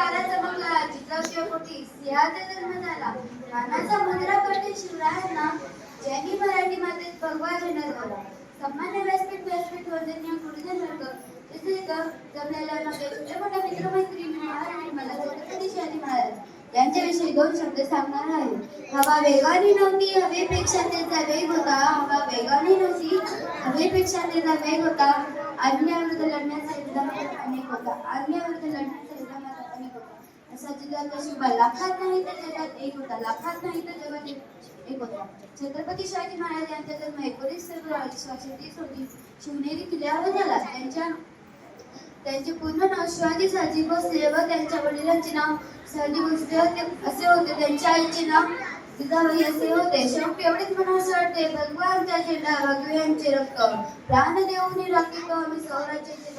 तारा चमकला, चित्राच्या पोटी सिंहाचा जन्म झाला. मानाचा मुद्रा करते शिवरायांना, ज्यांनी मराठी मातेत भगवा झेंडा रोवला. सन्मान्य व्यासपीठ वंदनीय गुरुजन वर्ग, जमलेल्या माझे छोटे मोठ्या मित्रमैत्रिणी महाराणी, मला छत्रपती शिवाजी महाराज यांच्याविषयी दोन शब्द सांगणार आहे. हवा वेगाने नव्हती, हवेपेक्षा त्याचा वेग होता. हवा वेगाने नव्हती, हवेपेक्षा त्याचा वेग होता. आज्ञाविरुद्ध लढण्याचा युद्ध अनेक होता. आज्ञाविरुद्ध लढण्याचा युद्ध अनेक होता. असा जिजाऊचा शिवा लाखात नाही तर जगात एक होता. लाखात नाही तर जगात एक होता. छत्रपती शिवाजी महाराज यांचा जन्म 19 फेब्रुवारी 1630 रोजी शिवनेरी किल्ल्यावर झाला. त्यांचे पूर्ण नाव शिवाजी साजी भोसले व त्यांच्या वडिलांचे नाव साजी भोसले असे होते. त्यांच्या आईचे नाव जिजाबाई असे होते. शेवटी एवढेच म्हणावंसे वाटते, भगवानचा झेंडा भगव्यांचे रक्त, प्राण देऊन राखीतो आम्ही स्वराज्याचे